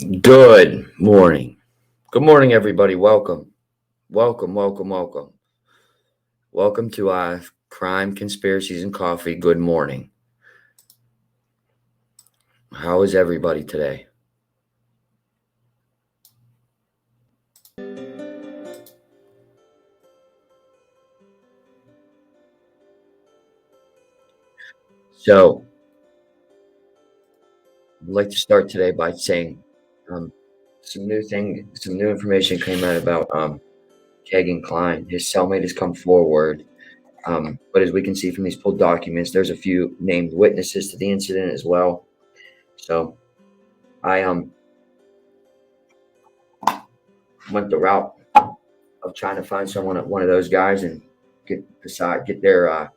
Good morning. Good morning, everybody. Welcome. Welcome, welcome, welcome. Welcome to Crime, Conspiracies, and Coffee. Good morning. How is everybody today? So, I'd like to start today by saying um, some new information came out about Kegan Kline. His cellmate has come forward. But as we can see from these pulled documents, there's a few named witnesses to the incident as well. So I went the route of trying to find one of those guys and get their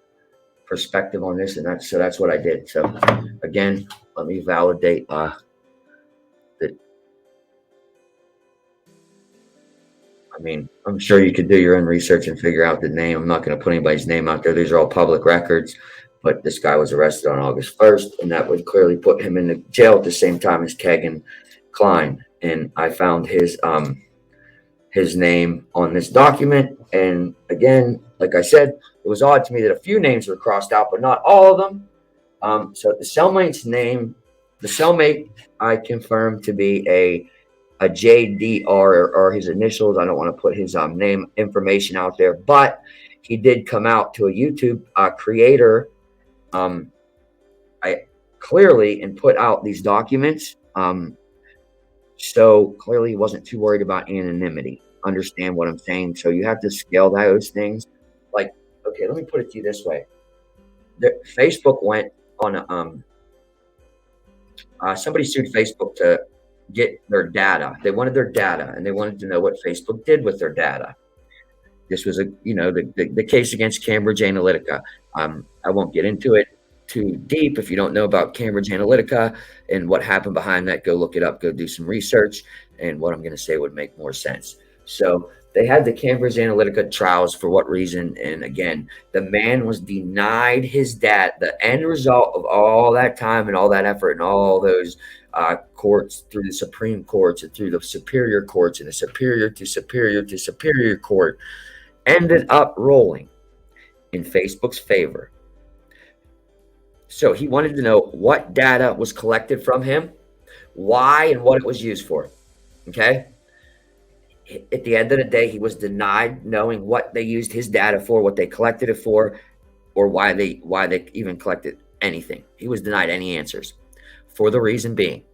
perspective on this, and that's what I did. So again, let me validate that. I mean, I'm sure you could do your own research and figure out the name. I'm not going to put anybody's name out there. These are all public records. But this guy was arrested on August 1st, and that would clearly put him in the jail at the same time as Kegan Kline. And I found his name on this document. And again, like I said, it was odd to me that a few names were crossed out, but not all of them. So the cellmate's name, the cellmate, I confirmed to be a JDR or his initials. I don't want to put his name information out there, but he did come out to a YouTube creator. I clearly and put out these documents. So clearly he wasn't too worried about anonymity. Understand what I'm saying? So you have to scale those things. Like, okay, let me put it to you this way. Facebook went on somebody sued Facebook to get their data. They wanted their data, and they wanted to know what Facebook did with their data. This was the case against Cambridge Analytica. I won't get into it too deep. If you don't know about Cambridge Analytica and what happened behind that, go look it up, go do some research, and what I'm going to say would make more sense. So they had the Cambridge Analytica trials for what reason? And again, the man was denied his data. The end result of all that time and all that effort and all those courts, through the Supreme Courts and through the superior courts and the superior to superior to superior court, ended up rolling in Facebook's favor. So he wanted to know what data was collected from him, why, and what it was used for. Okay. At the end of the day, he was denied knowing what they used his data for, what they collected it for, or why they even collected anything. He was denied any answers, for the reason being,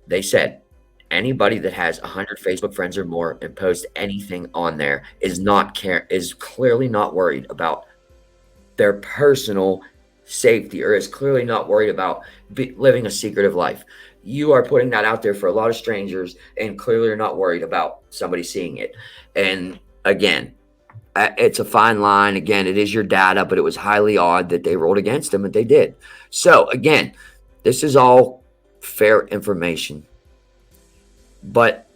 they said anybody that has 100 Facebook friends or more and posts anything on there is clearly not worried about their personal safety, or is clearly not worried about living a secretive life. You are putting that out there for a lot of strangers, and clearly you're not worried about somebody seeing it. And again, it's a fine line. Again, it is your data, but it was highly odd that they rolled against them, and they did. So again, this is all fair information, but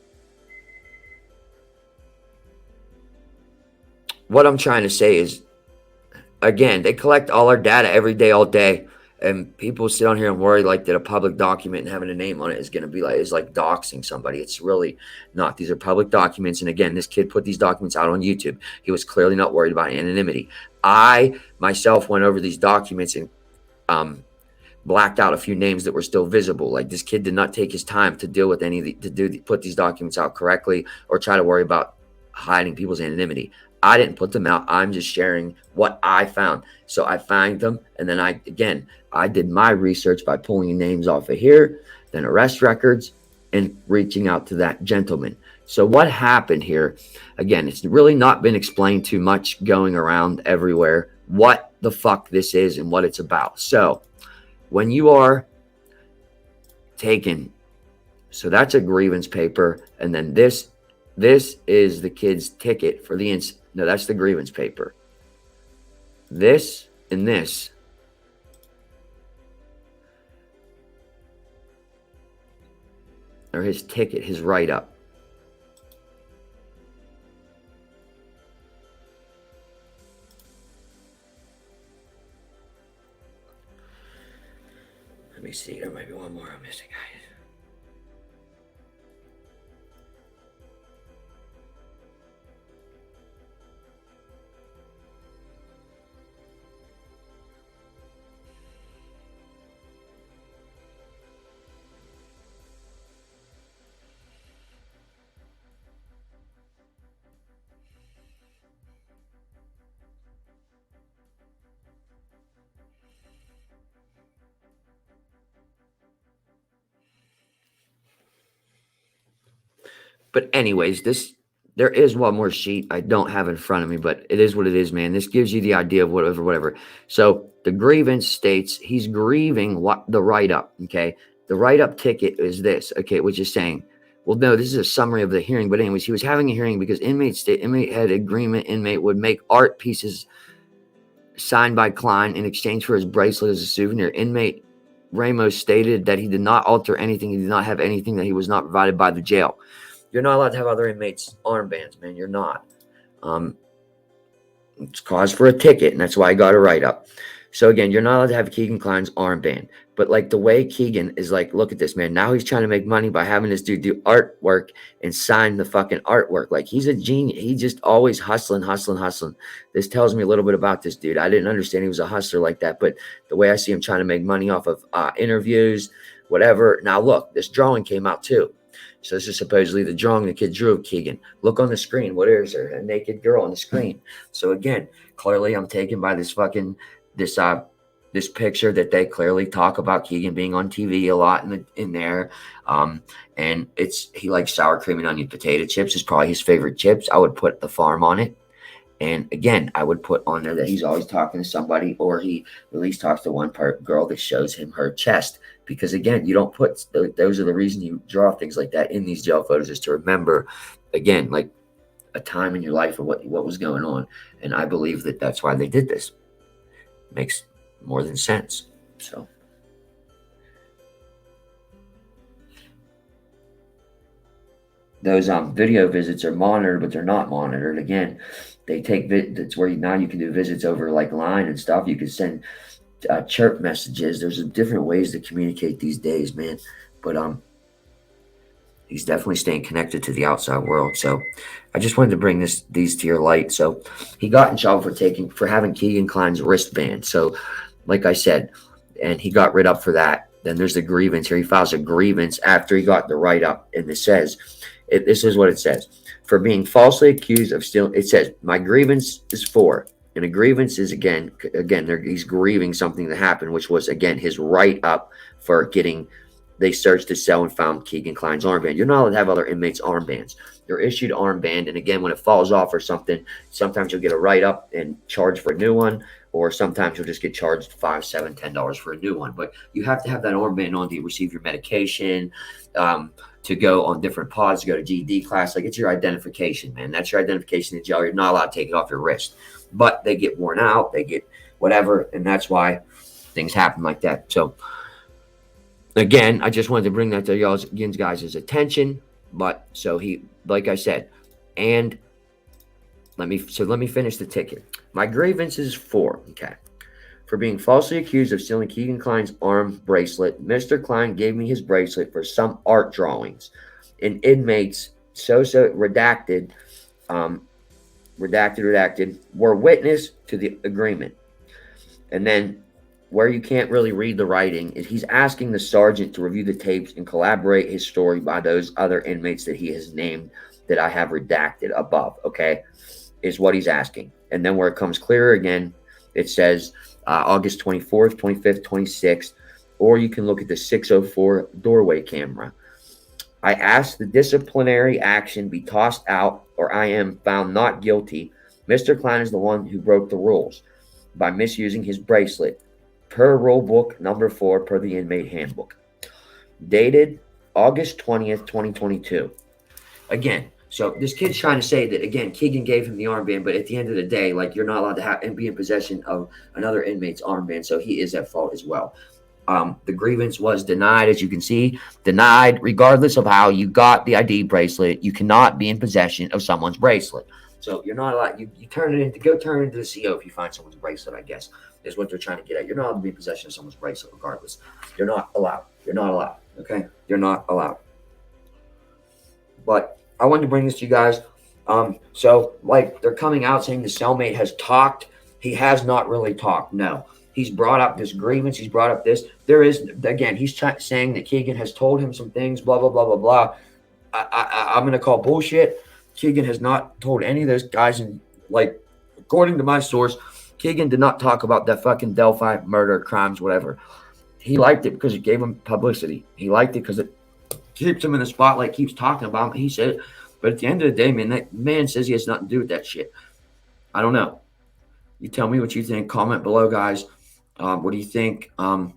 what I'm trying to say is, again, they collect all our data every day, all day. And people sit on here and worry like that a public document and having a name on it is going to be like doxing somebody. It's really not. These are public documents. And again, this kid put these documents out on YouTube. He was clearly not worried about anonymity. I myself went over these documents and blacked out a few names that were still visible. Like, this kid did not take his time to deal with put these documents out correctly, or try to worry about hiding people's anonymity. I didn't put them out. I'm just sharing what I found. So I found them, and then I did my research by pulling names off of here, then arrest records, and reaching out to that gentleman. So what happened here? Again, it's really not been explained too much going around everywhere what the fuck this is and what it's about. So when you are taken, so that's a grievance paper, and then this is the kid's ticket for the incident. No, that's the grievance paper. This and this are his ticket, his write-up. Let me see. There might be one more I'm missing, guys. But anyways, there is one more sheet I don't have in front of me, but it is what it is, man. This gives you the idea of whatever. So the grievance states he's grieving the write-up, okay? The write-up ticket is this, okay, which is saying, well, no, this is a summary of the hearing. But anyways, he was having a hearing because inmate had agreement inmate would make art pieces signed by Kline in exchange for his bracelet as a souvenir. Inmate Ramos stated that he did not alter anything. He did not have anything that he was not provided by the jail. You're not allowed to have other inmates' armbands, man. You're not. It's cause for a ticket, and that's why I got a write-up. So again, you're not allowed to have Kegan Klines' armband. But like the way Kegan is like, look at this, man. Now he's trying to make money by having this dude do artwork and sign the fucking artwork. Like he's a genius. He just always hustling. This tells me a little bit about this dude. I didn't understand he was a hustler like that. But the way I see him trying to make money off of interviews, whatever. Now look, this drawing came out too. So this is supposedly the drawing the kid drew of Kegan. Look on the screen. What is there? A naked girl on the screen. So again, clearly I'm taken by this fucking this picture that they clearly talk about Kegan being on TV a lot in there. And he likes sour cream and onion potato chips is probably his favorite chips. I would put the farm on it. And again, I would put on there that he's always talking to somebody, or he at least talks to one girl that shows him her chest. Because again, you don't put those are the reason you draw things like that in these jail photos, is to remember, again, like a time in your life of what was going on. And I believe that that's why they did this. Makes more than sense. So those video visits are monitored, but they're not monitored. Again, they take that's where now you can do visits over like line and stuff. You can send chirp messages. There's different ways to communicate these days, man. But he's definitely staying connected to the outside world. So I just wanted to bring these to your light. So he got in trouble for having Kegan Klines' wristband. So like I said, and he got rid up for that. Then there's the grievance here. He files a grievance after he got the write-up, and it says, this is what it says. For being falsely accused of stealing, it says, my grievance is for, and a grievance is, again, he's grieving something that happened, which was, again, his write-up for they searched his cell and found Kegan Klines' armband. You're not allowed to have other inmates' armbands. They're issued armband, and again, when it falls off or something, sometimes you'll get a write-up and charge for a new one, or sometimes you'll just get charged $5, $7, $10 for a new one. But you have to have that armband on to receive your medication, to go on different pods, to go to GED class. Like, it's your identification, man. That's your identification in jail. You're not allowed to take it off your wrist. But they get worn out, they get whatever, and that's why things happen like that. So again, I just wanted to bring that to y'all's guys' attention. But so he, like I said, and let me finish the ticket. My grievance is for being falsely accused of stealing Kegan Klines' arm bracelet. Mr. Kline gave me his bracelet for some art drawings. And inmates redacted were witness to the agreement. And then where you can't really read the writing is he's asking the sergeant to review the tapes and collaborate his story by those other inmates that he has named that I have redacted above, okay, is what he's asking. And then where it comes clearer again, it says August 24th, 25th, 26th, or you can look at the 604 doorway camera. I ask the disciplinary action be tossed out or I am found not guilty. Mr. Kline is the one who broke the rules by misusing his bracelet. Per rule book number 4 per the inmate handbook. Dated August 20th, 2022. Again, so this kid's trying to say that, again, Kegan gave him the armband, but at the end of the day, like, you're not allowed to have and be in possession of another inmate's armband, so he is at fault as well. The grievance was denied, as you can see. Denied, regardless of how you got the ID bracelet. You cannot be in possession of someone's bracelet. So you're not allowed. You turn it into the CO if you find someone's bracelet, I guess, is what they're trying to get at. You're not allowed to be in possession of someone's bracelet regardless. You're not allowed. You're not allowed. Okay? You're not allowed. But I wanted to bring this to you guys. So, like, they're coming out saying the cellmate has talked. He has not really talked. No. He's brought up this grievance. He's brought up this. There is, again, he's saying that Kegan has told him some things, blah, blah, blah, blah, blah. I'm going to call bullshit. Kegan has not told any of those guys. And, like, according to my source, Kegan did not talk about that fucking Delphi murder, crimes, whatever. He liked it because it gave him publicity. He liked it because it keeps him in the spotlight, keeps talking about him. He said But at the end of the day, man, that man says he has nothing to do with that shit. I don't know. You tell me what you think. Comment below, guys. What do you think? I'm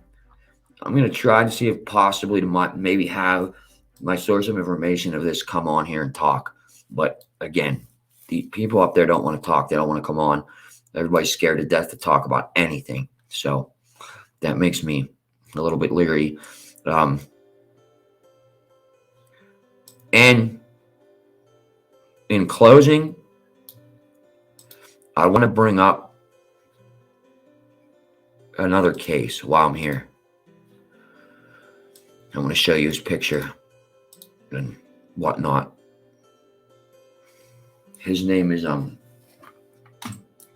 going to try to see if possibly to maybe have my source of information of this come on here and talk. But again, the people up there don't want to talk. They don't want to come on. Everybody's scared to death to talk about anything. So that makes me a little bit leery. And in closing, I want to bring up another case while I'm here. I want to show you his picture and whatnot. His name is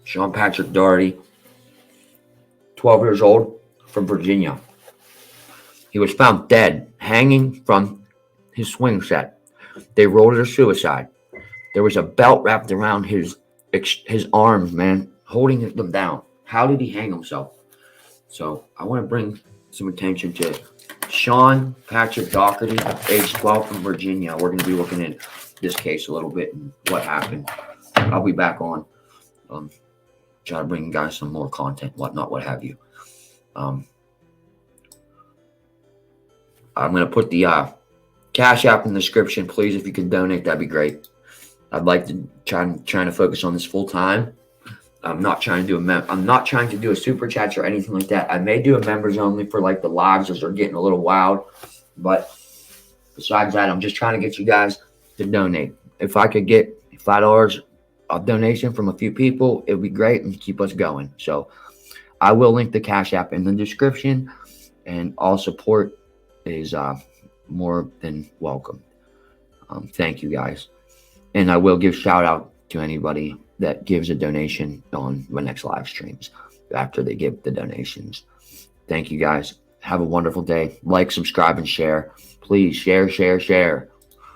Sean Patrick Doherty, 12 years old, from Virginia. He was found dead, hanging from his swing set. They ruled it a suicide. There was a belt wrapped around his arms, man, holding them down. How did he hang himself? So I want to bring some attention to Sean Patrick Doherty, age 12, from Virginia. We're going to be looking at this case a little bit and what happened. I'll be back on. Try to bring you guys some more content, whatnot, what have you. I'm going to put the Cash App in the description. Please, if you could donate, that'd be great. I'd like to trying to focus on this full time. I'm not trying to do a super chat or anything like that. I may do a members only for like the lives as they're getting a little wild. But besides that, I'm just trying to get you guys to donate. If I could get $5 of donation from a few people, it would be great and keep us going. So I will link the Cash App in the description, and all support is more than welcome. Thank you, guys. And I will give shout out to anybody that gives a donation on the next live streams after they give the donations. Thank you, guys. Have a wonderful day. Like, subscribe, and share. Please share, share, share.